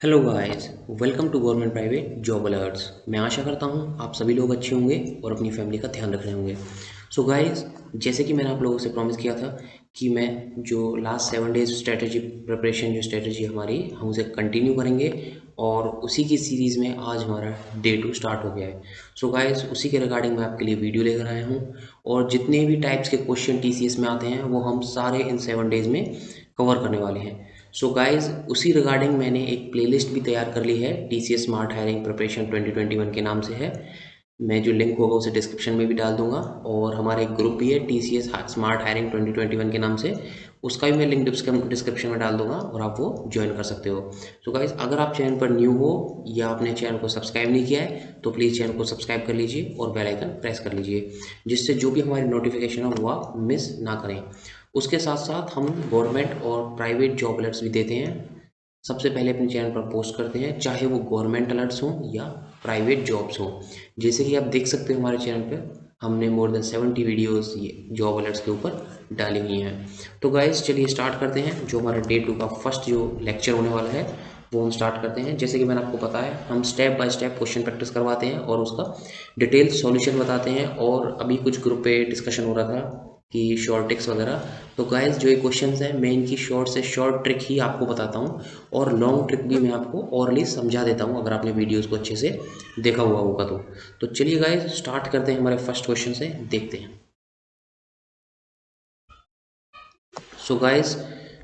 Hello guys, welcome to government private job alerts. मैं आशा करता हूँ आप सभी लोग अच्छे होंगे और अपनी फैमिली का ध्यान रख रहे होंगे। सो गाइस, जैसे कि मैंने आप लोगों से प्रॉमिस किया था कि मैं जो लास्ट 7 डेज स्ट्रेटजी प्रिपरेशन जो स्ट्रेटजी हमारी हम उसे कंटिन्यू करेंगे और उसी की सीरीज़ में आज हमारा डे 2 स्टार्ट हो गया है। सो गाइस, उसी के रिगार्डिंग मैं आपके लिए वीडियो लेकर आया हूँ और जितने भी टाइप्स के क्वेश्चन टीसीएस में आते हैं वो हम सारे इन 7 डेज में कवर करने वाले हैं। सो गाइस, उसी रिगार्डिंग मैंने एक प्लेलिस्ट भी तैयार कर ली है, टीसीएस स्मार्ट हायरिंग प्रिपरेशन 2021 के नाम से है। मैं जो लिंक होगा उसे डिस्क्रिप्शन में भी डाल दूंगा और हमारा एक ग्रुप भी है टीसीएस स्मार्ट हायरिंग 2021 के नाम से, उसका भी मैं लिंक डिस्क्रिप्शन में डाल दूंगा और आप वो ज्वाइन कर सकते हो। सो गाइस, अगर आप चैनल पर न्यू हो या आपने चैनल को सब्सक्राइब नहीं किया है तो प्लीज़ चैनल को सब्सक्राइब कर लीजिए और बेल आइकन प्रेस कर लीजिए, जिससे जो भी हमारी नोटिफिकेशन है वो आप मिस ना करें। उसके साथ साथ हम गवर्नमेंट और प्राइवेट जॉब अलर्ट्स भी देते हैं, सबसे पहले अपने चैनल पर पोस्ट करते हैं, चाहे वो गवर्नमेंट अलर्ट्स हों या प्राइवेट जॉब्स हों। जैसे कि आप देख सकते हो हमारे चैनल पर हमने मोर देन 70 वीडियोस ये जॉब अलर्ट्स के ऊपर डाली हुई हैं। तो गाइस, चलिए स्टार्ट करते हैं। जो हमारा डे 2 का फर्स्ट जो लेक्चर होने वाला है वो हम स्टार्ट करते हैं। जैसे कि मैंने आपको बताया, हम step by step question practice करवाते हैं और उसका डिटेल सॉल्यूशन बताते हैं। और अभी कुछ ग्रुप पे डिस्कशन हो रहा था कि शॉर्ट ट्रिक्स वगैरह। तो गाइस, जो ये क्वेश्चंस हैं मैं इनकी शॉर्ट से शॉर्ट ट्रिक ही आपको बताता हूँ और लॉन्ग ट्रिक भी मैं आपको ओरली समझा देता हूँ अगर आपने वीडियोस को अच्छे से देखा हुआ होगा तो चलिए गाइस, स्टार्ट करते हैं हमारे फर्स्ट क्वेश्चन से, देखते हैं। सो गाइस,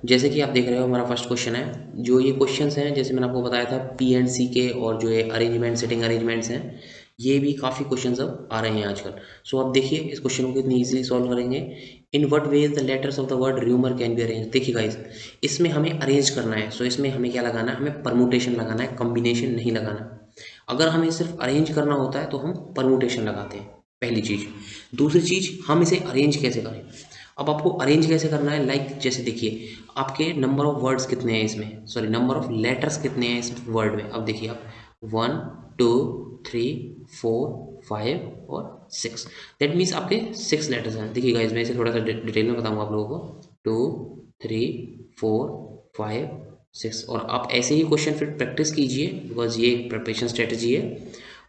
जैसे कि आप देख रहे हो हमारा फर्स्ट क्वेश्चन है। जो ये क्वेश्चंस हैं, जैसे मैंने आपको बताया था पी एंड सी के और जो ये अरेंजमेंट सेटिंग अरेंजमेंट्स हैं, ये भी काफ़ी क्वेश्चंस अब आ रहे हैं आजकल। सो आप देखिए इस क्वेश्चन को कितनी इजीली सॉल्व करेंगे। In what ways the letters of the word rumour can be arrange. देखिए गाइस, इसमें हमें अरेंज करना है। सो इसमें हमें क्या लगाना है, हमें परमुटेशन लगाना है, कॉम्बिनेशन नहीं लगाना। अगर हमें सिर्फ अरेंज करना होता है तो हम परमुटेशन लगाते हैं, पहली चीज़। दूसरी चीज़, हम इसे अरेंज कैसे करें। अब आपको अरेंज कैसे करना है, लाइक जैसे देखिए आपके नंबर ऑफ वर्ड्स कितने हैं इसमें, सॉरी नंबर ऑफ लेटर्स कितने हैं इस वर्ड में। अब देखिए आप 1 2 3 4 5 और 6, दैट मीन्स आपके 6 लेटर्स हैं। देखिए गाइस, मैं इसे थोड़ा सा डिटेल में बताऊंगा आप लोगों को। 2 3 4 5 6। और आप ऐसे ही क्वेश्चन फिर प्रैक्टिस कीजिए, बिकॉज ये प्रिपरेशन स्ट्रेटजी है।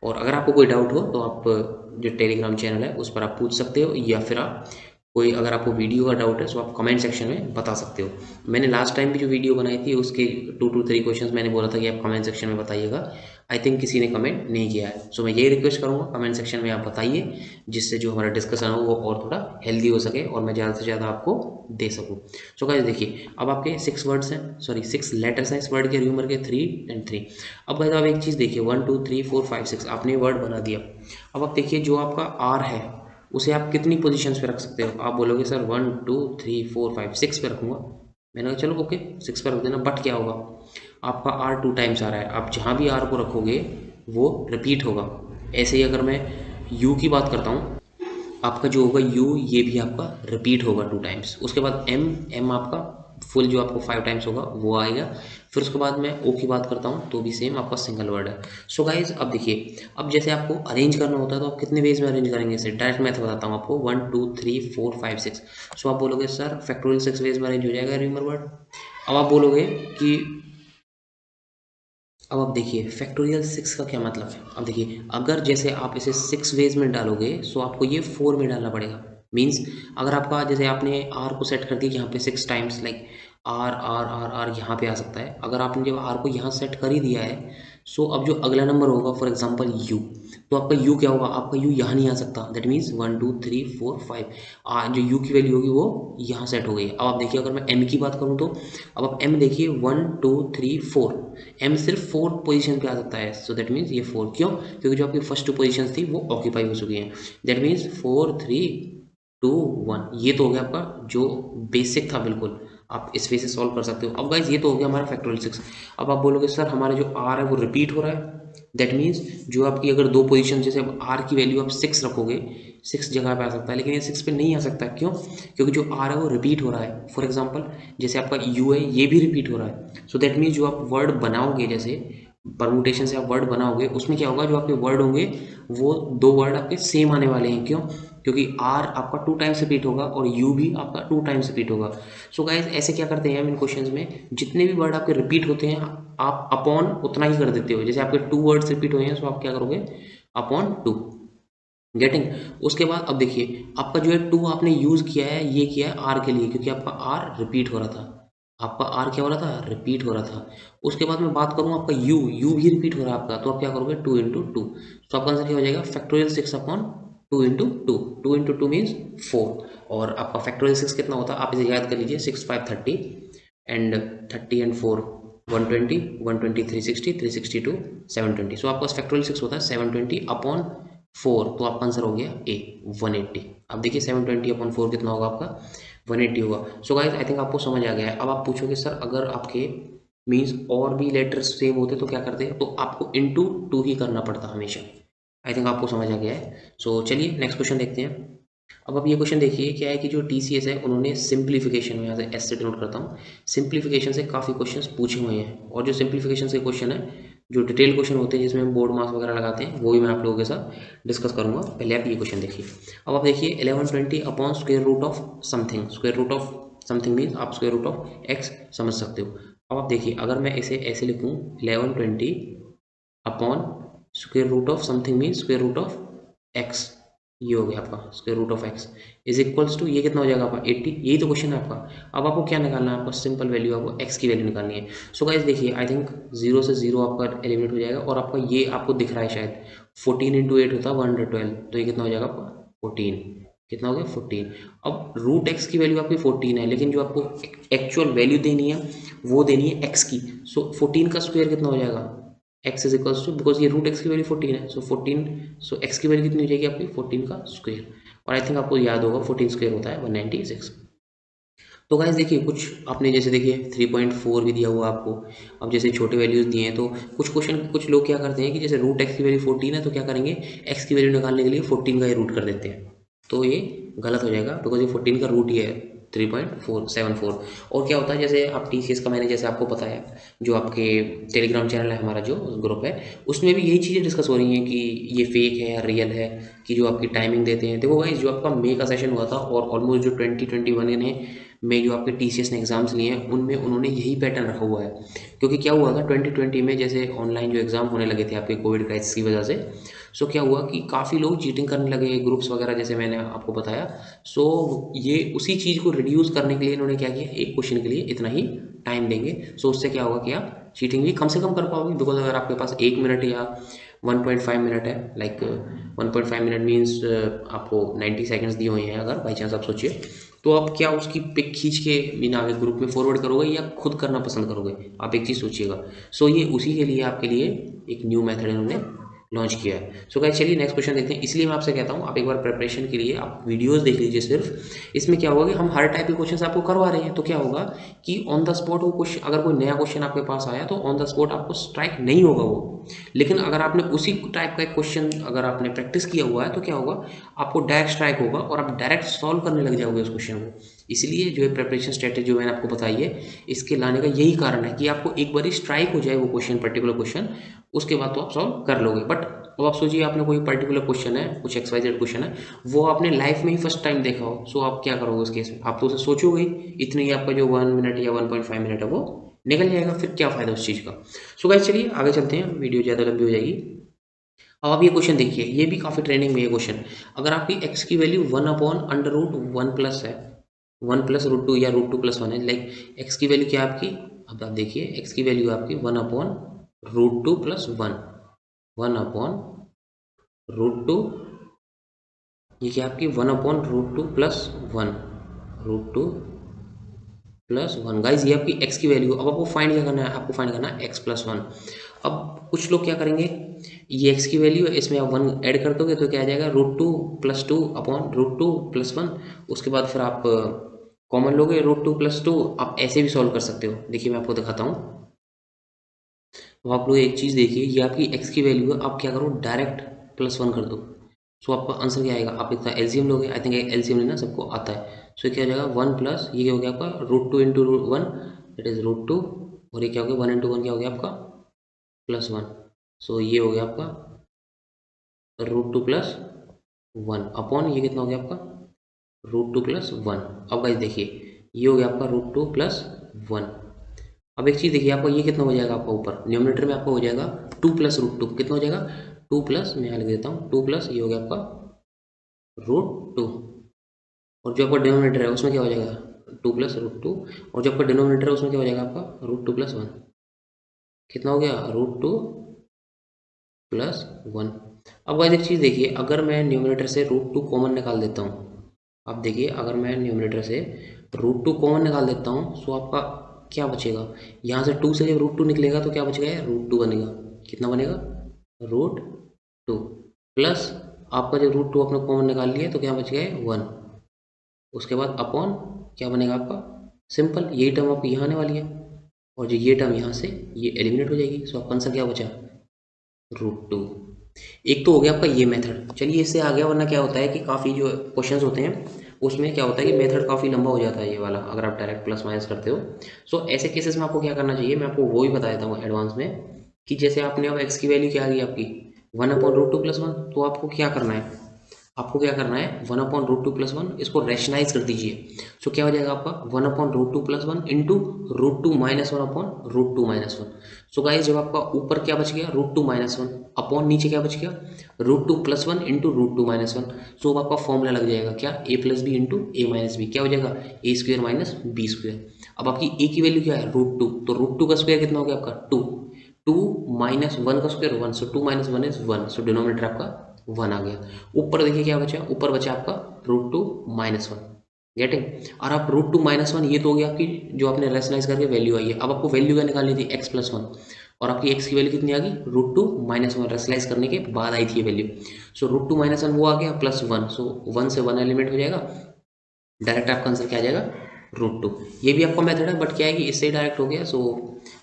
और अगर आपको कोई डाउट हो तो आप जो टेलीग्राम चैनल है उस पर आप पूछ सकते हो, या फिर आप कोई अगर आपको वीडियो का डाउट है तो आप कमेंट सेक्शन में बता सकते हो। मैंने लास्ट टाइम भी जो वीडियो बनाई थी उसके 2 to 3 क्वेश्चंस मैंने बोला था कि आप कमेंट सेक्शन में बताइएगा। आई थिंक किसी ने कमेंट नहीं किया है। सो मैं यही रिक्वेस्ट करूँगा, कमेंट सेक्शन में आप बताइए, जिससे जो हमारा डिस्कशन हो वो और थोड़ा हेल्दी हो सके और मैं ज़्यादा से ज़्यादा आपको दे सकूँ। सो गाइस देखिए, अब आपके 6 वर्ड्स हैं, सॉरी 6 लेटर्स हैं इस वर्ड के, र्यूमर के 3 and 3। अब गाइस आप एक चीज़ देखिए, 1 2 3 4 5 6 आपने वर्ड बना दिया। अब आप देखिए जो आपका आर है उसे आप कितनी पोजीशंस पे रख सकते हो। आप बोलोगे सर 1 2 3 4 5 6 पे रखूंगा। मैंने कहा चलो ओके 6 पे रख देना, बट क्या होगा, आपका आर 2 टाइम्स आ रहा है। आप जहाँ भी आर को रखोगे वो रिपीट होगा। ऐसे ही अगर मैं यू की बात करता हूँ, आपका जो होगा यू, ये भी आपका रिपीट होगा 2 टाइम्स। उसके बाद एम, एम आपका फुल जो आपको 5 टाइम्स होगा वो आएगा। फिर उसके बाद मैं ओ की बात करता हूँ तो भी सेम आपका सिंगल वर्ड है। सो गाइज अब देखिए, अब जैसे आपको अरेंज करना होता है तो आप कितने वेज में अरेंज करेंगे इसे, डायरेक्ट मेथड बताता हूँ आपको, 1 2 3 4 5 6। सो आप बोलोगे सर फैक्टोरियल 6 वेज में अरेंज हो जाएगा र्यूमर वर्ड। अब आप बोलोगे कि, अब आप देखिए फैक्टोरियल 6 का क्या मतलब है। अब देखिए, अगर जैसे आप इसे 6 वेज में डालोगे सो आपको ये 4 में डालना पड़ेगा। मीन्स अगर आपका जैसे आपने आर को सेट कर दिया यहाँ पे 6 times, like R R R R यहाँ पे आ सकता है। अगर आपने जब आर को यहाँ सेट कर ही दिया है, सो अब जो अगला नंबर होगा फॉर एग्जांपल यू, तो आपका यू क्या होगा, आपका यू यहाँ नहीं आ सकता। दैट मीन्स 1 2 3 4 5 जो यू की वैल्यू होगी वो यहाँ सेट हो गई। अब आप देखिए अगर मैं एम की बात करूँ तो, अब आप एम देखिए 1 2 3 4, एम सिर्फ 4 पोजीशन पे आ सकता है। सो दैट मीन्स ये 4, क्यों, क्योंकि जो आपकी फर्स्ट 2 पोजीशन थी वो ऑक्यूपाई हो चुकी हैं। दैट मीन्स 4 3 2 1, ये तो हो गया आपका जो बेसिक था बिल्कुल, आप इस वे से सॉल्व कर सकते हो। अब गाइज ये तो हो गया हमारा फैक्टोरियल 6। अब आप बोलोगे सर हमारा जो आर है वो रिपीट हो रहा है। दैट मीन्स जो आपकी अगर 2 पोजीशन, जैसे आर की वैल्यू आप 6 रखोगे, 6 जगह पे आ सकता है, लेकिन ये 6 पे नहीं आ सकता। क्यों, क्योंकि जो आर है वो रिपीट हो रहा है। फॉर एग्जाम्पल जैसे आपका यू है ये भी रिपीट हो रहा है। सो दैट मीन्स जो आप वर्ड बनाओगे, जैसे परमुटेशन से आप वर्ड बनाओगे, उसमें क्या होगा, जो आपके वर्ड होंगे वो 2 वर्ड आपके सेम आने वाले हैं। क्यों, क्योंकि आर आपका 2 टाइम्स रिपीट होगा और यू भी आपका 2 टाइम्स रिपीट होगा। सो गाइज ऐसे क्या करते हैं हम इन क्वेश्चंस में, जितने भी वर्ड आपके रिपीट होते हैं आप अपॉन उतना ही कर देते हो। जैसे आपके 2 वर्ड्स रिपीट हुए हैं तो आप क्या करोगे, अपॉन 2। गेटिंग। उसके बाद अब देखिए आपका जो है 2 आपने यूज किया है, ये किया है आर के लिए, क्योंकि आपका आर रिपीट हो रहा था। आपका आर क्या हो रहा था, रिपीट हो रहा था। उसके बाद मैं बात करूँ आपका यू, यू भी रिपीट हो रहा है आपका, तो आप क्या करोगे 2 इंटू टू। तो आपका आंसर क्या हो जाएगा, factorial 6 upon 2 into two. 2 into two means 4। और आपका फैक्टोरियल 6 कितना होता है, आप इसे याद कर लीजिए, 6 5 30 एंड 30 एंड 4 120, 120 360, 360 टू 720। सो आपका फैक्टोरियल 6 होता है 720 अपॉन 4, तो आपका आंसर हो गया ए 180। अब देखिए 720 अपॉन 4 कितना होगा आपका, 180 होगा। सो गाइस आई थिंक आपको समझ आ गया है। अब आप पूछोगे सर अगर आपके मीन्स और भी लेटर्स सेम होते तो क्या करते, तो आपको इंटू टू ही करना पड़ता हमेशा। आई थिंक आपको समझ आ गया है। सो चलिए नेक्स्ट क्वेश्चन देखते हैं। अब आप ये क्वेश्चन देखिए, क्या है कि जो टीसीएस है उन्होंने सिंप्लीफिकेशन में, यहाँ से एस से डिनोट करता हूँ, सिंप्लीफिकेशन से काफ़ी क्वेश्चंस पूछे हुए हैं। और जो सिंप्लीफिकेशन के क्वेश्चन है, जो डिटेल क्वेश्चन होते हैं जिसमें हम बोर्ड मार्क्स वगैरह लगाते हैं, वो भी मैं आप लोगों के साथ डिस्कस करूंगा। पहले आप ये क्वेश्चन देखिए। अब आप देखिए 1120 upon square root of something. Square root of something means आप स्क्वायर रूट ऑफ एक्स समझ सकते हो। अब आप देखिए अगर मैं इसे ऐसे लिखूँ 1120 upon square root of something means square root of x, ये हो गया आपका square root of x is equals to, ये कितना हो जाएगा आपका 80। यही तो क्वेश्चन है आपका। अब आपको क्या निकालना है, आपको सिंपल वैल्यू, आपको एक्स की वैल्यू निकालनी है। सो गाइस देखिए आई थिंक 0 से 0 आपका एलिमिनेट हो जाएगा, और आपका ये आपको दिख रहा है शायद 14 इंटू 8 होता है 112, तो ये कितना हो जाएगा आपका 14। कितना हो गया 14। अब रूट एक्स की वैल्यू आपकी 14 है, लेकिन जो आपको एक्चुअल वैल्यू देनी है वो देनी है एक्स की। सो 14 का स्क्वायर कितना हो जाएगा, x is equals to, because ये रूट एक्स की वैल्यू 14 है, सो 14, सो एक्स की वैल्यू कितनी हो जाएगी आपकी 14 का स्क्वायर। और आई थिंक आपको याद होगा 14 स्क्वायर होता है 196। तो गाइस देखिए कुछ आपने जैसे देखिए 3.4 भी दिया हुआ आपको। अब जैसे छोटे वैल्यूज दिए हैं तो कुछ क्वेश्चन, कुछ लोग क्या करते हैं कि जैसे रूट एक्स की वैल्यू 14 है तो क्या करेंगे, एक्स की वैल्यू निकालने के लिए 14 का ही रूट कर देते हैं। तो ये गलत हो जाएगा, बिकॉज ये 14 का रूट ही है 3.474। और क्या होता है, जैसे आप टीसीएस का मैंने जैसे आपको पता है, जो आपके टेलीग्राम चैनल है हमारा जो ग्रुप है, उसमें भी यही चीज़ें डिस्कस हो रही हैं कि ये फेक है या रियल है, कि जो आपकी टाइमिंग देते हैं। देखो भाई जो आपका मे का सेशन हुआ था और ऑलमोस्ट जो 2021 ने में जो आपके टीसीएस ने एग्ज़ाम्स लिए हैं उनमें उन्होंने यही पैटर्न रखा हुआ है। क्योंकि क्या हुआ था 2020 में, जैसे ऑनलाइन जो एग्ज़ाम होने लगे थे आपके कोविड क्राइसिस की वजह से, सो क्या हुआ कि काफ़ी लोग चीटिंग करने लगे ग्रुप्स वगैरह, जैसे मैंने आपको बताया। सो ये उसी चीज़ को रिड्यूस करने के लिए इन्होंने क्या किया, एक क्वेश्चन के लिए इतना ही टाइम देंगे। सो उससे क्या होगा कि आप चीटिंग भी कम से कम कर पाओगे, बिकॉज अगर आपके पास 1 मिनट या 1.5 मिनट है, लाइक 1.5 मिनट मीन्स आपको 90 सेकेंड्स दिए हुए हैं, अगर बाई चांस आप सोचिए, तो आप क्या उसकी पिक खींच के बिना आगे ग्रुप में फॉरवर्ड करोगे या खुद करना पसंद करोगे, आप एक चीज़ सोचिएगा। सो ये उसी के लिए आपके लिए एक न्यू मेथड इन्होंने लॉन्च किया है। सो गाइस चलिए नेक्स्ट क्वेश्चन देखते हैं। इसलिए मैं आपसे कहता हूँ आप एक बार प्रिपरेशन के लिए आप वीडियोस देख लीजिए सिर्फ। इसमें क्या होगा कि हम हर टाइप के क्वेश्चन आपको करवा रहे हैं, तो क्या होगा कि ऑन द स्पॉट वो क्वेश्चन, अगर कोई नया क्वेश्चन आपके पास आया तो ऑन द स्पॉट आपको स्ट्राइक नहीं होगा वो। लेकिन अगर आपने उसी टाइप का एक क्वेश्चन अगर आपने प्रैक्टिस किया हुआ है तो क्या होगा, आपको डायरेक्ट स्ट्राइक होगा और आप डायरेक्ट सॉल्व करने लग जाओगे उस क्वेश्चन को। इसलिए जो है प्रिपरेशन स्ट्रेटेजी जो मैंने आपको बताई है, इसके लाने का यही कारण है कि आपको एक बार स्ट्राइक हो जाए वो क्वेश्चन, पर्टिकुलर क्वेश्चन, उसके बाद तो आप सॉल्व कर लोगे। बट अब आप सोचिए आपने कोई पर्टिकुलर क्वेश्चन है, कुछ XYZ क्वेश्चन है, वो आपने लाइफ में ही फर्स्ट टाइम देखा हो, सो आप क्या करोगे उस केस में, आप तो उसे सोचोगे ही, इतने ही आपका जो 1 मिनट या 1.5 मिनट है वो निकल जाएगा, फिर क्या फायदा उस चीज़ का। सो गाइस चलिए आगे चलते हैं, वीडियो ज़्यादा लंबी हो जाएगी। अब आप ये क्वेश्चन देखिए, ये भी काफ़ी ट्रेंडिंग में ये क्वेश्चन। अगर आपकी एक्स की वैल्यू 1/√1 प्लस है, 1+√2 या √2+1 है, लाइक एक्स की वैल्यू क्या है आपकी, अब आप देखिए एक्स की वैल्यू आपकी 1/√2+1, 1/√2, ये क्या आपकी 1/√2+1, √2+1। गाइज ये आपकी एक्स की वैल्यू। अब आपको फाइंड क्या करना है, आपको फाइंड करना है x+1। अब कुछ लोग क्या करेंगे, ये एक्स की वैल्यू है, इसमें आप 1 ऐड कर दोगे तो क्या आ जाएगा, √2+2/√2+1। उसके बाद फिर आप कॉमन लोगे √2+2। आप ऐसे भी सॉल्व कर सकते हो, देखिए मैं आपको दिखाता हूँ। तो आप लोग एक चीज़ देखिए, ये आपकी एक्स की वैल्यू है, आप क्या करो डायरेक्ट +1 कर दो। सो आपका आंसर क्या आएगा, आप इसका एलसीएम लोगे, आई थिंक एलसीएम लेना सबको आता है। सो क्या हो जाएगा 1 प्लस ये क्या हो गया आपका √2 × 1, दैट इज √2, और ये क्या हो गया 1 × 1 क्या हो गया आपका +1। सो ये हो गया आपका √2+1। 1 अपॉन ये कितना हो गया आपका √2 + 1। अब गाइस देखिए ये हो गया आपका √2 + 1। अब एक चीज़ देखिए आपका ये कितना हो जाएगा आपका ऊपर न्यूमरेटर में आपका हो जाएगा 2 + √2 कितना हो जाएगा 2 प्लस मैं यहाँ लिख देता हूँ 2 प्लस ये हो गया आपका √2 और जो आपका डिनोमिनेटर है उसमें क्या हो जाएगा 2 + √2 और जो आपका डिनोमिनेटर है उसमें क्या हो जाएगा आपका √2 + 1 कितना हो गया √2 + 1। अब गाइस एक चीज़ देखिए अगर मैं न्यूमरेटर से √2 कॉमन निकाल देता हूँ। अब देखिए अगर मैं न्यूमरेटर से √2 कॉमन निकाल देता हूँ तो आपका क्या बचेगा यहाँ से 2 से जब √2 निकलेगा तो क्या बचेगा √2 बनेगा कितना बनेगा √2 प्लस आपका जब √2 अपना कॉमन निकाल लिया तो क्या बच गया 1 उसके बाद अपॉन क्या बनेगा आपका सिंपल यही टर्म आपकी यहाँ आने वाली है और जो ये टर्म यहाँ से ये एलिमिनेट हो जाएगी। सो आपका आंसर क्या बचा √2। एक तो हो गया आपका ये मेथड चलिए इससे आ गया वरना क्या होता है कि काफ़ी जो क्वेश्चंस होते हैं उसमें क्या होता है कि मेथड काफ़ी लंबा हो जाता है ये वाला अगर आप डायरेक्ट प्लस माइनस करते हो। सो ऐसे केसेस में आपको क्या करना चाहिए मैं आपको वो ही बता देता हूँ एडवांस में कि जैसे आपने अब एक्स की वैल्यू क्या आ गई आपकी 1/√2 + 1 तो आपको क्या करना है आपको क्या करना है 1/√2 + 1 इसको रैशनलाइज कर दीजिए। सो क्या हो जाएगा आपका 1/√2 + 1 इंटू √2 - 1/√2 - 1। सो गाइस जब आपका ऊपर क्या बच गया √2 - 1 अपॉन नीचे क्या बच गया √2 + 1 इंटू √2 - 1। सो अब आपका फॉर्मूला लग जाएगा क्या a+b इंटू a-b क्या हो जाएगा a² - b²। अब आपकी a की वैल्यू क्या है √2 तो √2 का स्क्वायर कितना हो गया आपका 2 2 - 1 का square 1 so 2 - 1 is 1 so denominator आपका 1 आ गया। ऊपर देखिए क्या बचा ऊपर बचा आपका √2 - 1 गेटिंग और आप √2 - 1 ये तो हो गया आपकी जो आपने रेशनलाइज करके वैल्यू आई है। अब आपको वैल्यू क्या निकालनी थी x+1 और आपकी x की वैल्यू कितनी आ गई √2 - 1 रेशनलाइज करने के बाद आई थी ये वैल्यू। सो √2 - 1 वो आ गया +1 सो 1 से 1 एलिमेंट हो जाएगा डायरेक्ट आपका आंसर क्या आ जाएगा √2। ये भी आपका मेथड है बट क्या है कि इससे ही डायरेक्ट हो गया। सो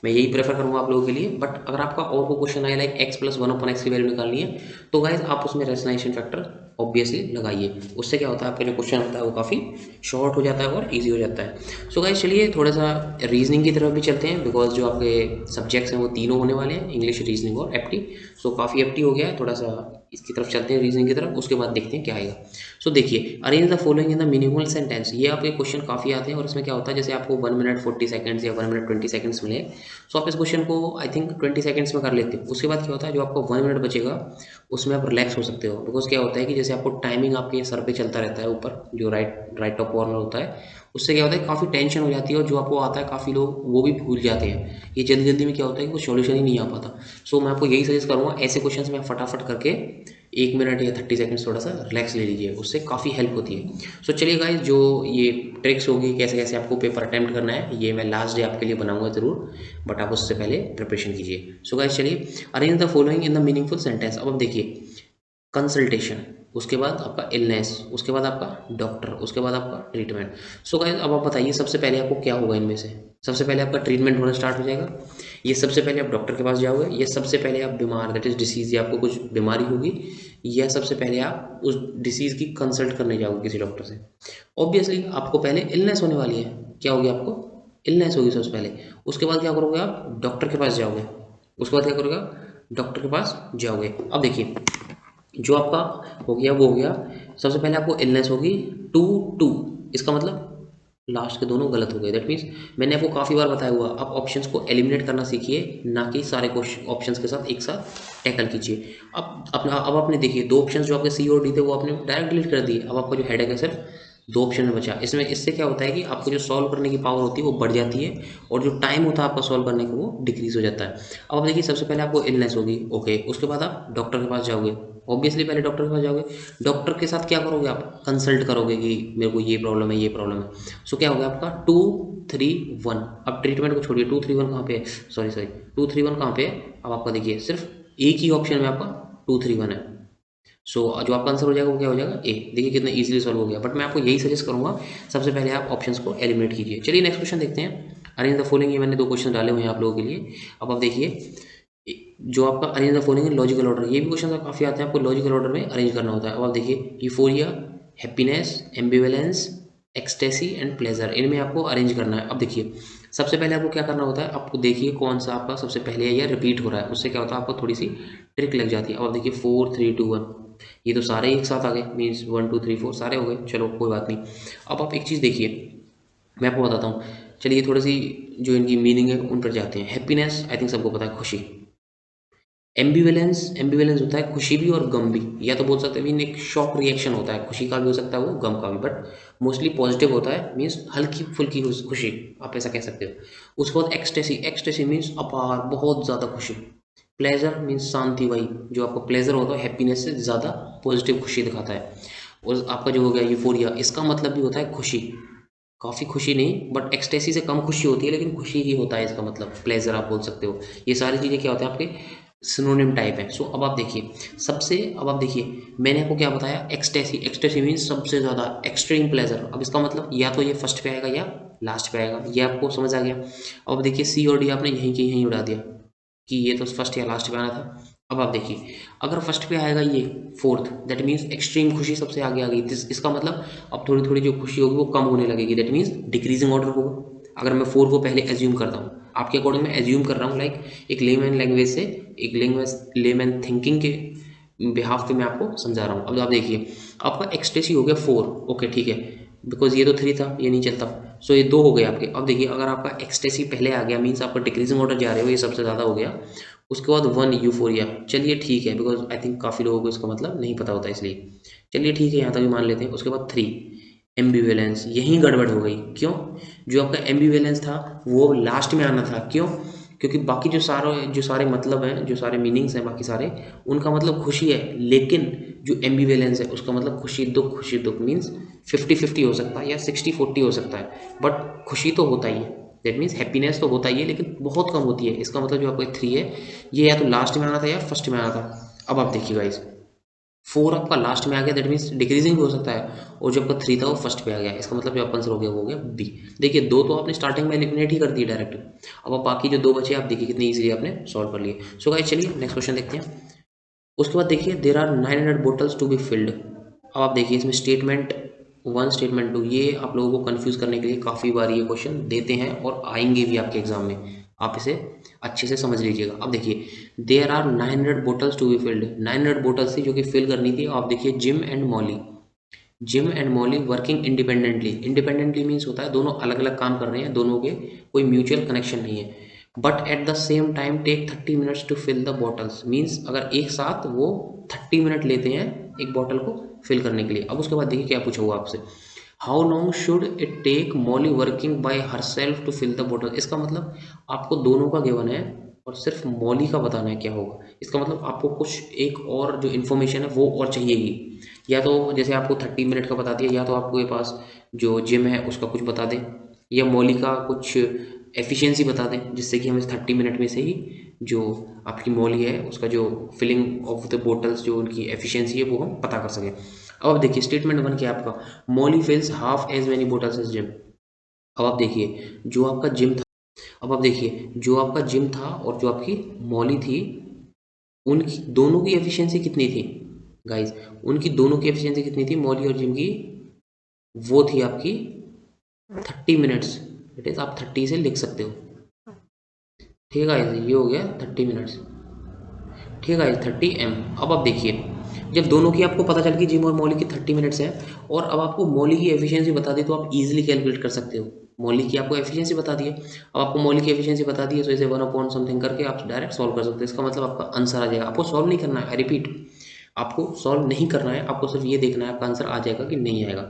मैं यही प्रेफर करूंगा आप लोगों के लिए बट अगर आपका और कोई क्वेश्चन आए लाइक x+1/x की वैल्यू निकालनी है तो गाइज आप उसमें रेशनलाइजेशन फैक्टर ऑब्वियसली लगाइए। उससे क्या होता है आपका जो क्वेश्चन होता है वो काफ़ी शॉर्ट हो जाता है और ईजी हो जाता है। सो गाइज चलिए थोड़ा सा रीजनिंग की तरफ भी चलते हैं बिकॉज जो आपके सब्जेक्ट्स हैं वो तीनों होने वाले हैं इंग्लिश रीजनिंग और एप्टी। सो काफ़ी एप्टी हो गया है थोड़ा सा इसकी तरफ चलते हैं रीजनिंग की तरफ उसके बाद देखते हैं क्या आएगा। सो देखिए arrange the following in the meaningful sentence ये आपके क्वेश्चन काफ़ी आते हैं और इसमें क्या होता है जैसे आपको 1 मिनट 40 सेकंड्स या 1 मिनट 20 सेकंड्स मिले सो आप इस क्वेश्चन को आई थिंक 20 सेकंड्स में कर लेते हो। उसके बाद क्या होता है जो आपको 1 मिनट बचेगा उसमें आप रिलैक्स हो सकते हो बिकॉज क्या होता है कि जैसे आपको टाइमिंग आपके सर पे चलता रहता है ऊपर जो राइट टॉप कॉर्नर होता है उससे क्या होता है काफ़ी टेंशन हो जाती है और जो आपको आता है काफ़ी लोग वो भी भूल जाते हैं। ये जल्दी जल्दी में क्या होता है कि वो सॉल्यूशन ही नहीं आ पाता। सो मैं आपको यही सजेस्ट करूँगा ऐसे क्वेश्चन में फटाफट करके 1 मिनट या 30 सेकंड्स थोड़ा सा रिलैक्स ले लीजिए उससे काफ़ी हेल्प होती है। सो चलिए गाइज जो ये ट्रिक्स होगी कैसे कैसे आपको पेपर अटैम्प्ट करना है ये मैं लास्ट डे आपके लिए बनाऊंगा ज़रूर बट आप उससे पहले प्रिपरेशन कीजिए। सो गाइज चलिए arrange the following in the meaningful sentence. अब देखिए कंसल्टेशन उसके बाद आपका इलनेस उसके बाद आपका डॉक्टर उसके बाद आपका ट्रीटमेंट। सो गाइस अब आप बताइए सबसे पहले आपको क्या होगा इनमें से सबसे पहले आपका ट्रीटमेंट होना स्टार्ट हो जाएगा ये सबसे पहले आप डॉक्टर के पास जाओगे ये सबसे पहले आप बीमार दैट इज डिसीज या आपको कुछ बीमारी होगी या सबसे पहले आप उस डिसीज की कंसल्ट करने जाओगे किसी डॉक्टर से। ऑब्वियसली आपको पहले इलनेस होने वाली है क्या होगी आपको इलनेस होगी सबसे पहले। उसके बाद क्या करोगे आप डॉक्टर के पास जाओगे उसके बाद क्या करोगे आप डॉक्टर के पास जाओगे। अब देखिए जो आपका हो गया वो हो गया सबसे पहले आपको इलनेस होगी 2 इसका मतलब लास्ट के दोनों गलत हो गए दैट मीन्स मैंने आपको काफ़ी बार बताया हुआ आप ऑप्शंस को एलिमिनेट करना सीखिए ना कि सारे क्वेश्चन ऑप्शंस के साथ एक साथ टैकल कीजिए। अब आपने देखिए दो ऑप्शंस जो आपके सी और डी थे वो आपने डायरेक्ट डिलीट कर दिए। अब आपका जो हेडेक है सिर्फ दो ऑप्शन में बचा इसमें इससे क्या होता है कि आपको जो सॉल्व करने की पावर होती है वो बढ़ जाती है और जो टाइम होता है आपका सॉल्व करने का वो डिक्रीज हो जाता है। अब आप देखिए सबसे पहले आपको इलनेस होगी ओके उसके बाद आप डॉक्टर के पास जाओगे ऑब्वियसली पहले डॉक्टर के पास जाओगे डॉक्टर के साथ क्या करोगे आप कंसल्ट करोगे कि मेरे को ये प्रॉब्लम है। सो क्या हो गया आपका 2 3 1। अब ट्रीटमेंट को छोड़िए 2 3 1 कहाँ पे है सॉरी 2 3 1 कहाँ पे है। अब आपका देखिए सिर्फ एक ही ऑप्शन में आपका 2 3 1 है। सो जो आपका आंसर हो जाएगा वो क्या हो जाएगा ए। देखिए कितना इजीली सॉल्व हो गया बट मैं आपको यही सजेस्ट करूंगा सबसे पहले आप ऑप्शंस को एलिमिनेट कीजिए। चलिए नेक्स्ट क्वेश्चन देखते हैं अरेंज द फॉलोइंग ये मैंने दो क्वेश्चन डाले हुए हैं आप लोगों के लिए। अब आप देखिए जो आपका arrange the following logical order ये भी क्वेश्चन काफ़ी आते हैं आपको लॉजिकल ऑर्डर में अरेंज करना होता है। अब आप देखिए euphoria happiness ambivalence ecstasy and pleasure इनमें आपको अरेंज करना है। अब देखिए सबसे पहले आपको क्या करना होता है, आपको देखिए कौन सा आपका सबसे पहले है या रिपीट हो रहा है, उससे क्या होता है आपको थोड़ी सी ट्रिक लग जाती है। अब आप देखिए 4 3 2 1, ये तो सारे एक साथ आ गए, मीन्स 1 2 3 4 सारे हो गए, चलो कोई बात नहीं। अब आप एक चीज़ देखिए, मैं आपको बताता हूँ, चलिए थोड़ी सी जो इनकी मीनिंग है उन पर जाते हैं। हैप्पीनेस आई थिंक सबको पता है, खुशी। एम्बिवेलेंस, एम्बिवेलेंस होता है खुशी भी और गम भी, या तो बोल सकते हैं मीन एक शॉक रिएक्शन होता है, खुशी का भी हो सकता है वो, गम का भी, बट मोस्टली पॉजिटिव होता है, मीन्स हल्की फुल्की खुशी, आप ऐसा कह सकते हो। उसके बाद एक्सटेसी, एक्सटेसी मीन्स अपार बहुत ज़्यादा खुशी। प्लेजर मीन्स शांति, वही जो आपको प्लेजर होता है हैप्पीनेस से ज़्यादा पॉजिटिव खुशी दिखाता है। और आपका जो हो गया यूफोरिया, इसका मतलब भी होता है खुशी, काफ़ी खुशी नहीं बट एक्सटेसी से कम खुशी होती है, लेकिन खुशी ही होता है इसका मतलब, प्लेजर आप बोल सकते हो। ये सारी चीज़ें क्या होते हैं आपके सिनोनिम टाइप है। सो अब आप देखिए सबसे, अब आप देखिए मैंने आपको क्या बताया, एक्सटेसी, एक्सटेसी मीन्स सबसे ज़्यादा एक्सट्रीम प्लेजर। अब इसका मतलब या तो ये फर्स्ट पे आएगा या लास्ट पे आएगा, ये आपको समझ आ गया। अब देखिए सी और डी आपने यहीं के यहीं उड़ा दिया कि ये तो फर्स्ट या लास्ट पे आना था। अब आप देखिए अगर फर्स्ट पे आएगा ये फोर्थ, दैट मीन्स एक्सट्रीम खुशी सबसे आगे आ गई, इसका मतलब अब थोड़ी थोड़ी जो खुशी होगी वो कम होने लगेगी, दैट मीन्स डिक्रीजिंग ऑर्डर होगा। अगर मैं 4 को पहले एज्यूम करता हूँ, आपके अकॉर्डिंग मैं एज्यूम कर रहा हूँ, लाइक एक लेमैन लैंग्वेज से, एक लैंग्वेज लेमैन थिंकिंग के बिहाफ पे मैं आपको समझा रहा हूँ। अब आप देखिए आपका एक्सटेसी हो गया 4, ओके ठीक है, बिकॉज ये तो 3 था, ये नहीं चलता, सो ये 2 हो गए आपके। अब देखिए अगर आपका एक्सटेसी पहले आ गया, मीन्स आपका डिक्रीजिंग ऑर्डर जा रहे हो, ये सबसे ज़्यादा हो गया। उसके बाद 1 यूफोरिया, चलिए ठीक है, बिकॉज आई थिंक काफ़ी लोगों को इसका मतलब नहीं पता होता, इसलिए चलिए ठीक है यहाँ तक भी मान लेते हैं। उसके बाद 3 एम्बिवेलेंस, यहीं गड़बड़ हो गई, क्यों? जो आपका एम्बिवेलेंस था वो लास्ट में आना था, क्यों? क्योंकि बाकी जो सारे मतलब हैं, जो सारे मीनिंग्स हैं बाकी सारे, उनका मतलब खुशी है, लेकिन जो एम्बिवेलेंस है उसका मतलब खुशी दुख मीन्स 50-50 हो सकता है या 60-40 हो सकता है, बट खुशी तो होता ही है, दैट मीन्स हैप्पीनेस तो होता ही है, लेकिन बहुत कम होती है। इसका मतलब जो आपका 3 है ये या तो लास्ट में आना था या फर्स्ट में आना था। अब आप देखिए गाइस 4 आपका लास्ट में आ गया, दैट मीन्स डिक्रीजिंग भी हो सकता है, और जो आपका 3 था वो फर्स्ट पे आ गया, इसका मतलब जो आपका आंसर हो गया वो हो गया बी। देखिए 2 तो आपने स्टार्टिंग में एलिमिनेट ही कर दिए डायरेक्ट। अब आप बाकी जो 2 बचे आप देखिए कितनी इजीली आपने सॉल्व कर लिए। सो गाइस चलिए नेक्स्ट क्वेश्चन देखते हैं। उसके बाद देखिए there are 900 bottles to be filled. अब आप देखिए इसमें स्टेटमेंट 1 स्टेटमेंट 2, ये आप लोगों को कंफ्यूज करने के लिए काफ़ी बार ये क्वेश्चन देते हैं और आएंगे भी आपके एग्जाम में, आप इसे अच्छे से समझ लीजिएगा। अब देखिए there are 900 bottles to be filled, 900 bottles थी जो कि फिल करनी थी। आप देखिए Jim and Molly, Jim and Molly working independently, independently means होता है दोनों अलग अलग काम कर रहे हैं, दोनों के कोई म्यूचुअल कनेक्शन नहीं है, but at the same time take 30 minutes to fill the bottles, means अगर एक साथ वो 30 मिनट लेते हैं एक बॉटल को फिल करने के लिए। अब उसके बाद देखिए क्या पूछा हुआ आपसे, how long should it take Molly working by her self to fill the bottle. इसका मतलब आपको दोनों का गिवन है और सिर्फ मॉली का बताना है क्या होगा। इसका मतलब आपको कुछ एक और जो इन्फॉर्मेशन है वो और चाहिएगी, या तो जैसे आपको 30 मिनट का बता दिया, या तो आपके पास जो जिम है उसका कुछ बता दें, या मौली का कुछ एफिशिएंसी बता दें, जिससे कि हम इस 30 मिनट में से ही जो आपकी मौली है उसका जो फिलिंग ऑफ द बोटल्स जो उनकी एफिशिएंसी है वो हम पता कर सकें। अब देखिए स्टेटमेंट 1 क्या है आपका, Molly fills half as many bottles as Jim. अब आप देखिए जो आपका जिम था, अब आप देखिए जो आपका जिम था और जो आपकी मौली थी, उनकी दोनों की एफिशिएंसी कितनी थी गाइस, उनकी दोनों की एफिशिएंसी कितनी थी मौली और जिम की, वो थी आपकी 30 मिनट्स, इट इज आप 30 से लिख सकते हो, ठीक है गाइस, ये हो गया 30 मिनट्स, ठीक है गाइस 30 m। अब आप देखिए जब दोनों की आपको पता चल गई जिम और मौली की 30 मिनट्स है, और अब आपको मौली की एफिशिएंसी बता दी, तो आप इजीली कैलकुलेट कर सकते हो। मौली की आपको एफिशिएंसी बता दी है, अब आपको मौली की एफिशिएंसी बता दी है, तो इसे 1 अपॉन समथिंग करके आप डायरेक्ट सॉल्व कर सकते हो। इसका मतलब आपका आंसर आ जाएगा, आपको सॉल्व नहीं करना है, आई रिपीट आपको सॉल्व नहीं करना है, आपको सिर्फ ये देखना है आपका आंसर आ जाएगा कि नहीं आएगा।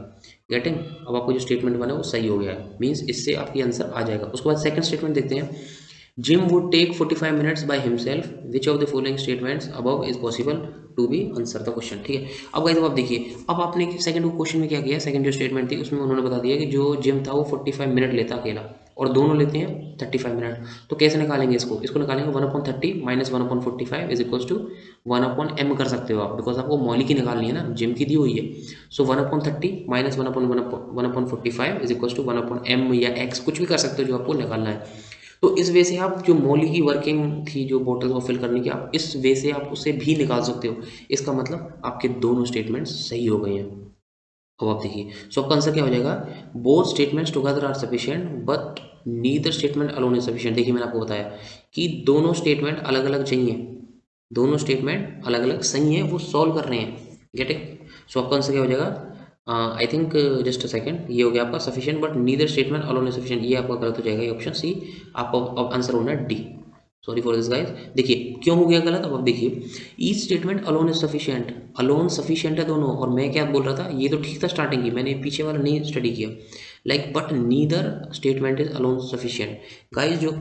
गेटिंग? अब आपको जो स्टेटमेंट बना है वो सही हो गया है, मीन्स इससे आपकी आंसर आ जाएगा। उसके बाद सेकंड स्टेटमेंट देखते हैं, Jim would take 45 minutes by himself, which of the following statements above is possible to be answer the question, ठीक है। अब गाइस आप देखिए, अब आपने सेकंड क्वेश्चन में क्या किया, सेकंड जो स्टेटमेंट थी उसमें उन्होंने बता दिया कि जो जिम था वो 45 मिनट लेता अकेला, और दोनों लेते हैं 35 मिनट। तो कैसे निकालेंगे इसको, इसको निकालेंगे 1/30 minus 1/45 is equals to 1/m कर सकते हो आप, बिकॉज आपको मौली की निकालनी है ना, जिम की दी हुई है। So 1/30 minus 1/45 is equals to 1/m या x, कुछ भी कर सकते हो जो आपको निकालना है। तो इस वे से आप जो मौली की वर्किंग थी जो बोतल को फिल करने की, आप इस वे से आप उसे भी निकाल सकते हो। इसका मतलब आपके दोनों स्टेटमेंट्स सही हो गए हैं। अब आप देखिए, सो आपका आंसर क्या हो जाएगा, both statements together are sufficient but neither statement alone is sufficient. देखिए मैंने आपको बताया कि दोनों स्टेटमेंट अलग अलग चाहिए, दोनों स्टेटमेंट अलग अलग सही है, वो सॉल्व कर रहे हैं, गेट इट। सो आपका आंसर क्या हो जाएगा, I think just a second, ये हो गया आपका sufficient but neither statement alone is sufficient, ये आपका गलत हो जाएगा, ये ऑप्शन सी आपका अब आंसर होना है D. Sorry for this guys. देखिए क्यों हो गया गलत, अब आप देखिए, each statement alone is sufficient, alone sufficient है दोनों, और मैं क्या बोल रहा था, ये तो ठीक था स्टार्टिंग की, मैंने पीछे वाला नहीं स्टडी किया, like but neither statement is alone sufficient. Guys जो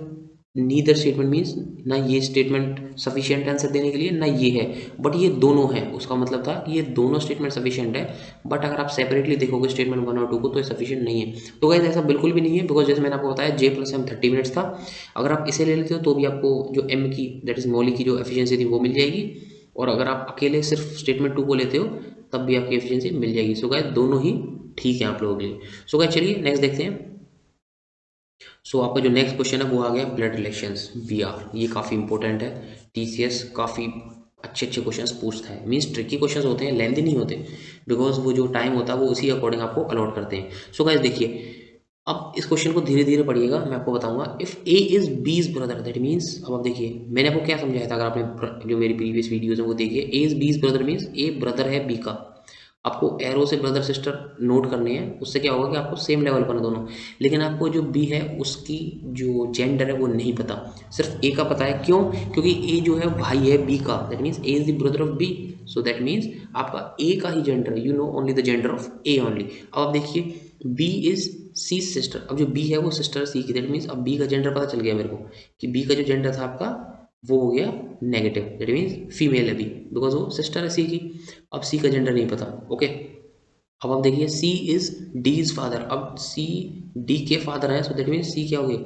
नीदर स्टेटमेंट मीन्स ना ये स्टेटमेंट सफिशिएंट आंसर देने के लिए ना ये है, बट ये दोनों है, उसका मतलब था कि ये दोनों स्टेटमेंट सफिशिएंट है, बट अगर आप सेपरेटली देखोगे स्टेटमेंट 1 और 2 को तो ये सफिशिएंट नहीं है। तो गाइस ऐसा बिल्कुल भी नहीं है, बिकॉज जैसे मैंने आपको बताया जे प्लस एम 30 मिनट्स था, अगर आप इसे ले लेते हो तो भी आपको जो एम की दैट इज मौलिक की जो एफिशिएंसी थी वो मिल जाएगी, और अगर आप अकेले सिर्फ स्टेटमेंट 2 को लेते हो तब भी आपकी एफिशिएंसी मिल जाएगी। सो गाइस दोनों ही ठीक है आप लोगों के लिए। सो गाइस चलिए नेक्स्ट देखते हैं। सो आपका जो नेक्स्ट क्वेश्चन है वो आ गया ब्लड रिलेशंस बीआर, ये काफ़ी इंपॉर्टेंट है, टीसीएस काफ़ी अच्छे अच्छे क्वेश्चंस पूछता है, मींस ट्रिकी क्वेश्चंस होते हैं, लेंदी नहीं होते, बिकॉज वो जो टाइम होता है वो उसी अकॉर्डिंग आपको अलॉट करते हैं। सो गाइस देखिए, अब इस क्वेश्चन को धीरे धीरे पढ़िएगा, मैं आपको बताऊंगा। इफ ए इज बीज ब्रदर दैट मीन्स, अब आप देखिए मैंने आपको क्या समझाया था, अगर आपने जो मेरी प्रीवियस वीडियोज है वो देखिए, ए इज बीज ब्रदर मीन्स ए ब्रदर है बी का, आपको एरो से ब्रदर सिस्टर नोट करने हैं, उससे क्या होगा कि आपको सेम लेवल पर दोनों, लेकिन आपको जो बी है उसकी जो जेंडर है वो नहीं पता, सिर्फ ए का पता है। क्यों? क्योंकि ए जो है भाई है बी का, that means A is the brother of B, so that means आपका ए का ही gender, you know only the gender of A only. अब आप देखिए बी इज सी सिस्टर, अब जो बी है वो सिस्टर सी की, दैट मीन्स अब बी का जेंडर पता चल गया मेरे को कि बी का जो जेंडर था आपका वो हो गया नेगेटिव, दैट मीन्स फीमेल है बी, बिकॉज वो सिस्टर है सी की। अब सी का जेंडर नहीं पता, ओके। अब आप देखिए सी इज डी इज फादर, अब सी डी के फादर है, सो दैट मीन्स सी क्या हो गए,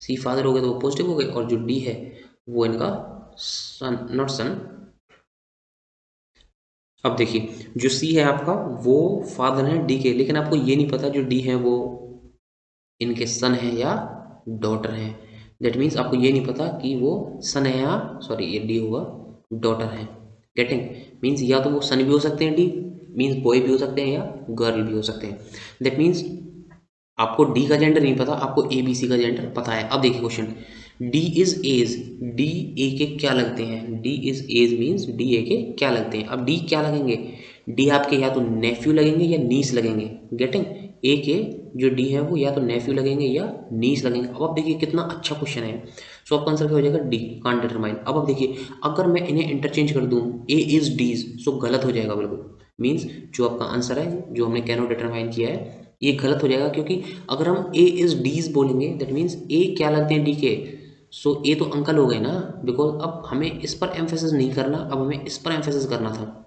सी फादर हो गए तो वो पॉजिटिव हो गए, और जो डी है वो इनका सन, नॉट सन। अब देखिए जो सी है आपका वो फादर है डी के, लेकिन आपको ये नहीं पता जो डी है वो इनके सन है या डॉटर है, दैट मीन्स आपको ये नहीं पता कि वो सन है या, सॉरी ये डी होगा, डॉटर है। गेटिंग मीन्स या तो वो सन भी हो सकते हैं डी, मीन्स बॉय भी हो सकते हैं या गर्ल भी हो सकते हैं, दैट मीन्स आपको डी का जेंडर नहीं पता, आपको ए बी सी का जेंडर पता है। अब देखिए question, D is A's, D A के क्या लगते हैं, D is as means D A के क्या लगते हैं। अब डी क्या लगेंगे, डी आपके या तो नेफ्यू लगेंगे या नीस लगेंगे, गेटिंग ए के जो डी है वो या तो नेफ्यू लगेंगे या नीस लगेंगे। अब आप देखिए कितना अच्छा क्वेश्चन है, सो आपका आंसर क्या हो जाएगा डी, कांट डिटरमाइन। अब आप देखिए अगर मैं इन्हें इंटरचेंज कर दूं ए इज डीज, सो गलत हो जाएगा बिल्कुल, मीन्स जो आपका आंसर है जो हमने कैनो डिटरमाइन किया है ये गलत हो जाएगा, क्योंकि अगर हम ए इज डीज बोलेंगे दैट मीन्स ए क्या लगते हैं डी के, सो ए तो अंकल हो गए ना, बिकॉज अब हमें इस पर एम्फेसिस नहीं करना, अब हमें इस पर एम्फेसिस करना था,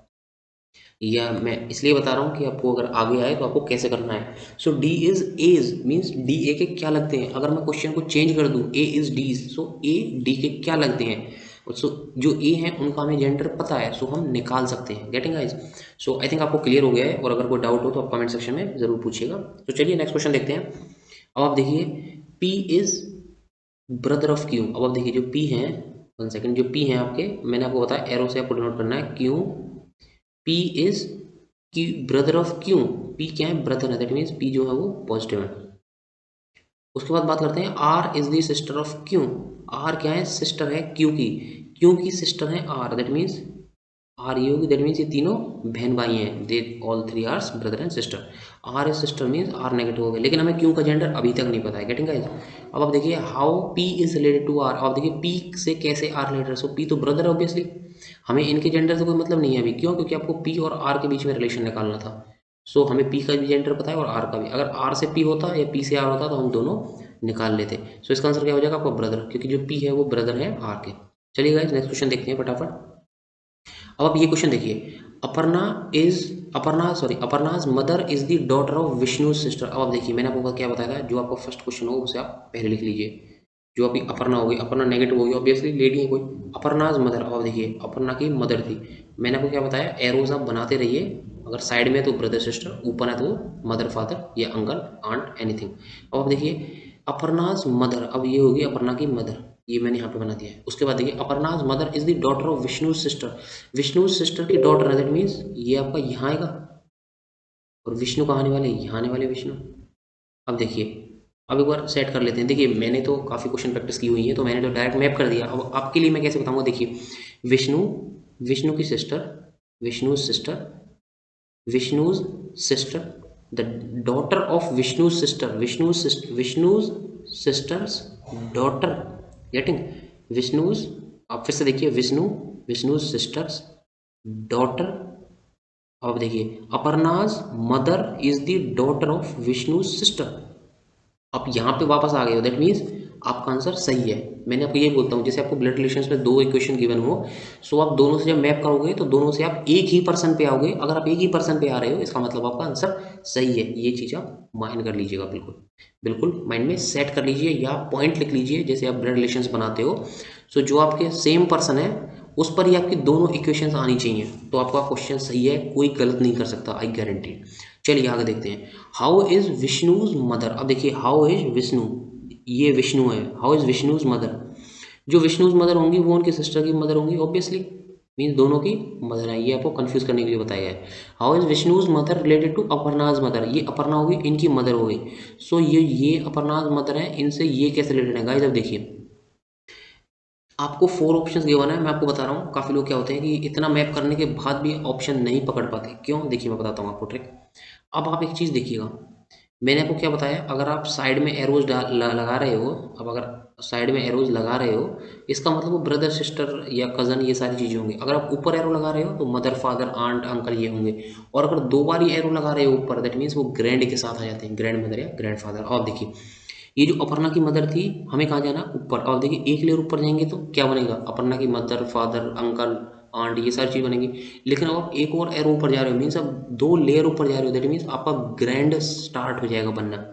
या मैं इसलिए बता रहा हूँ कि आपको अगर आगे आए तो आपको कैसे करना है। So D is as means D A के क्या लगते हैं, अगर मैं क्वेश्चन को चेंज कर दूँ ए is Ds, so A D के क्या लगते हैं, सो जो ए हैं उनका हमें जेंडर पता है, सो हम निकाल सकते हैं, getting guys. So I think आपको क्लियर हो गया है, और अगर कोई डाउट हो तो आप कमेंट सेक्शन में जरूर पूछिएगा। तो चलिए नेक्स्ट क्वेश्चन देखते हैं। अब आप देखिए P is brother of Q, अब आप देखिए जो पी है, वन सेकेंड, जो पी है आपके, मैंने आपको बताया एरो से आपको डिनोट करना है क्यू, पी इज की ब्रदर ऑफ क्यू, पी क्या है, ब्रदर है, दैट मीन्स पी जो है वो पॉजिटिव है। उसके बाद बात करते हैं R is the sister of Q, R क्या है, सिस्टर है क्यू की, क्यू की सिस्टर है आर, दैट मीन्स आर ये होगी, दैट मीन्स ये तीनों बहन भाई हैं, they all three are brother and sister, R is sister means R negative हो गया, लेकिन हमें क्यू का जेंडर अभी तक नहीं पता है, गेटिंग गाइस। अब आप देखिए how P is related to R, अब देखिए पी से कैसे आर रिलेटेड, सो पी तो ब्रदर है ऑब्वियसली, हमें इनके जेंडर से कोई मतलब नहीं है अभी, क्यों, क्योंकि आपको पी और आर के बीच में रिलेशन निकालना था, सो हमें पी का भी जेंडर पता है और आर का भी, अगर आर से पी होता या पी से आर होता तो हम दोनों निकाल लेते, सो इसका आंसर क्या हो जाएगा आपका ब्रदर, क्योंकि जो पी है वो ब्रदर है आर के। चलिए गाइस नेक्स्ट क्वेश्चन देखते हैं फटाफट। अब आप ये क्वेश्चन देखिए, Aparna's mother is the daughter of Vishnu sister. अब आप देखिए मैंने आपको क्या बताया था, जो आपका फर्स्ट क्वेश्चन हो उसे आप पहले लिख लीजिए, जो आपकी अपर्णा होगी, अपर्णा नेगेटिव होगी ऑब्वियसली, लेडी है कोई, अपर्णाज मदर, अब आप देखिए अपर्णा की मदर थी, मैंने आपको क्या बताया, एरोज आप बनाते रहिए, अगर साइड में है तो ब्रदर सिस्टर, ऊपर है तो मदर फादर या अंकल आंट एनीथिंग। अब आप देखिए अपर्णाज मदर, अब ये होगी अपर्णा की मदर, ये मैंने यहाँ पे बना दिया है। उसके बाद देखिए Aparna's mother is the daughter of Vishnu sister, Vishnu sister की डॉटर है, दैट मीन्स ये आपका यहाँ आएगा, और विष्णु कहाँ आने वाले, यहाँ आने वाले विष्णु। अब देखिए, अब एक बार सेट कर लेते हैं। देखिए मैंने तो काफ़ी क्वेश्चन प्रैक्टिस की हुई है, तो मैंने तो डायरेक्ट मैप कर दिया। अब आपके लिए मैं कैसे बताऊंगा, देखिए विष्णु, विष्णु की sister, Vishnu sister, Vishnu's sister, the daughter of Vishnu sister, Vishnu's sisters daughter, getting, Vishnu's, आप फिर से देखिए विष्णु, विष्णु सिस्टर्स डॉटर। अब देखिए Aparna's mother is the daughter of Vishnu sister. आप यहाँ पे वापस आ गए हो, दैट मीन्स आपका आंसर सही है। मैंने आपको ये बोलता हूँ, जैसे आपको ब्लड रिलेशंस में दो इक्वेशन गिवन हो, सो आप दोनों से जब मैप करोगे तो दोनों से आप एक ही पर्सन पे आओगे। अगर आप एक ही पर्सन पे आ रहे हो, इसका मतलब आपका आंसर सही है। ये चीज़ आप माइंड कर लीजिएगा, बिल्कुल बिल्कुल माइंड में सेट कर लीजिए, या पॉइंट लिख लीजिए जैसे आप ब्लड रिलेशंस बनाते हो। सो जो आपके सेम पर्सन है उस पर ही आपकी दोनों इक्वेशंस आनी चाहिए, तो आपका क्वेश्चन सही है, कोई गलत नहीं कर सकता, आई गारंटी। चलिए आगे देखते हैं। How is Vishnu's mother. अब देखिए हाउ इज विष्णु, ये विष्णु है, हाउ इज विष्णुज मदर। जो विष्णुज मदर होंगी वो उनके सिस्टर की मदर होंगी, ऑब्वियसली मीन्स दोनों की मदर है। ये आपको कंफ्यूज करने के लिए बताया गया है। How is Vishnu's mother related to Aparna's mother, ये अपर्णा होगी, इनकी मदर हो गई। सो ये अपर्णाज मदर है, इनसे ये कैसे रिलेटेड है गाइस। अब देखिए आपको 4 ऑप्शंस गिवन है, मैं आपको बता रहा हूँ। काफ़ी लोग क्या होते हैं कि इतना मैप करने के बाद भी ऑप्शन नहीं पकड़ पाते, क्यों, देखिए मैं बताता हूँ आपको ट्रिक। अब आप एक चीज़ देखिएगा, मैंने आपको क्या बताया, अगर आप साइड में एरोज लगा रहे हो, अब अगर साइड में एरोज लगा रहे हो, इसका मतलब वो ब्रदर सिस्टर या कज़न ये सारी चीज़ें होंगी। अगर आप ऊपर एरो लगा रहे हो तो मदर फादर आंट अंकल ये होंगे। और अगर 2 बार ही एरो लगा रहे हो ऊपर, दैट मीन्स वो ग्रैंड के साथ आ जाते हैं, ग्रैंड मदर या ग्रैंड फादर। और देखिए ये जो अपर्णा की मदर थी, हमें कहाँ जाना, ऊपर। और देखिए एक लेयर ऊपर जाएंगे तो क्या बनेगा, अपर्णा की मदर फादर अंकल आंट ये सारी चीज़ बनेगी। लेकिन अब आप एक और एरो ऊपर जा रहे हो, मीन्स अब 2 लेयर ऊपर जा रहे हो, दैट मीन्स आपका ग्रैंड स्टार्ट हो जाएगा बनना।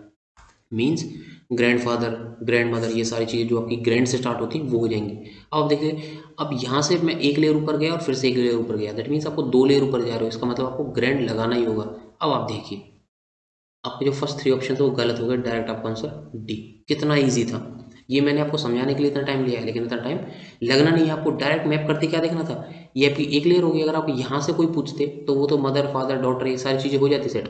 Means grand father grand mother ये सारी चीज़ें जो आपकी ग्रैंड से स्टार्ट होती हैं वो हो जाएंगी। अब देखिए, अब यहाँ से मैं एक लेयर ऊपर गया और फिर से एक लेयर ऊपर गया, दैट मीन्स आपको 2 लेयर ऊपर जा रहे हो, इसका मतलब आपको ग्रैंड लगाना ही होगा। अब आप देखिए आपके जो फर्स्ट 3 ऑप्शन थे वो गलत हो गए, डायरेक्ट आपका आंसर डी। कितना ईजी था, ये मैंने आपको समझाने के लिए इतना टाइम लिया है, लेकिन इतना टाइम लगना नहीं है आपको। डायरेक्ट मैप करते क्या देखना था, ये आपकी एक लेयर होगी। अगर आप यहाँ से कोई पूछते तो वो तो मदर फादर डॉटर ये सारी चीज़ें हो जाती सेट।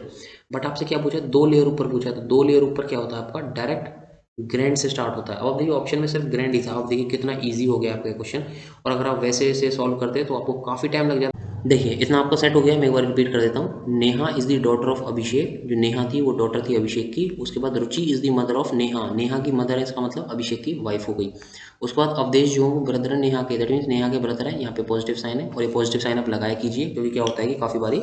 बट आपसे क्या पूछा, 2 लेयर ऊपर पूछा, तो 2 लेयर ऊपर क्या होता है आपका, डायरेक्ट ग्रैंड से स्टार्ट होता है। अब आप देखिए ऑप्शन में सिर्फ ग्रैंड ही था, आप देखिए कितना ईजी हो गया आपका क्वेश्चन। और अगर आप वैसे ऐसे सॉल्व करते तो आपको काफ़ी टाइम लग जाता। देखिए इतना आपका सेट हो गया, मैं एक बार रिपीट कर देता हूँ। Neha is the daughter of Abhishek, जो नेहा थी वो डॉटर थी अभिषेक की। उसके बाद Ruchi is the mother of Neha, Neha की मदर है, इसका मतलब अभिषेक की वाइफ हो गई। उसके बाद अवधेश जो ब्रदर है नेहा के, दैट मीन्स नेहा के ब्रदर है। यहाँ पे पॉजिटिव साइन है, और ये पॉजिटिव साइन आप लगाया कीजिए, क्योंकि क्या होता है कि काफ़ी बारी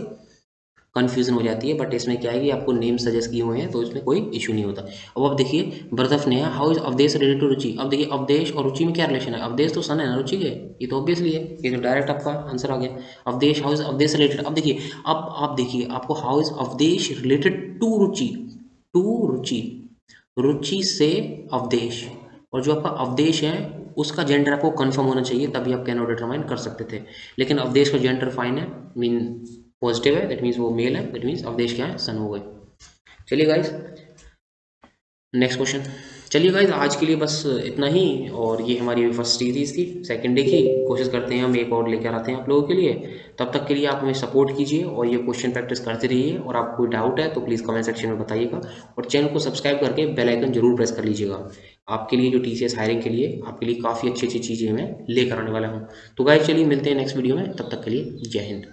कन्फ्यूजन हो जाती है। बट इसमें क्या है कि आपको नेम सजेस्ट किए हुए हैं तो इसमें कोई इशू नहीं होता। अब आप देखिए brother of Neha, how is Avdhesh related to Ruchi. अब देखिए अवधेश और रुचि में क्या रिलेशन है, अवधेश तो सन है ना रुचि के, ये तो ऑब्वियसली है, ये तो डायरेक्ट आपका आंसर आ गया। Avdhesh, how is Avdhesh related. अब देखिए, अब आप देखिए आपको how is Avdhesh related to Ruchi, to Ruchi, Ruchi से अवधेश। और जो आपका अवधेश है उसका जेंडर आपको कंफर्म होना चाहिए, तभी आप कैन नॉट डिटरमाइन कर सकते थे। लेकिन अवधेश का जेंडर फाइन है, मीन पॉजिटिव है, दैट मीन्स वो मेल है, दैट मीन्स अवधेश क्या है, सन हो गए। चलिए गाइज नेक्स्ट क्वेश्चन। चलिए गाइज आज के लिए बस इतना ही, और ये हमारी फर्स्ट सीरीज थी, सेकंड डे की। कोशिश करते हैं हम एक और लेकर आते हैं आप लोगों के लिए। तब तक के लिए आप हमें सपोर्ट कीजिए और ये क्वेश्चन प्रैक्टिस करते रहिए। और आपको कोई डाउट है तो प्लीज़ कमेंट सेक्शन में बताइएगा, और चैनल को सब्सक्राइब करके बेल आइकन जरूर प्रेस कर लीजिएगा। आपके लिए जो TCS हायरिंग के लिए आपके लिए काफ़ी अच्छी अच्छी चीज़ें मैं लेकर आने वाला हूँ। तो गाइज चलिए मिलते हैं नेक्स्ट वीडियो में, तब तक के लिए जय हिंद।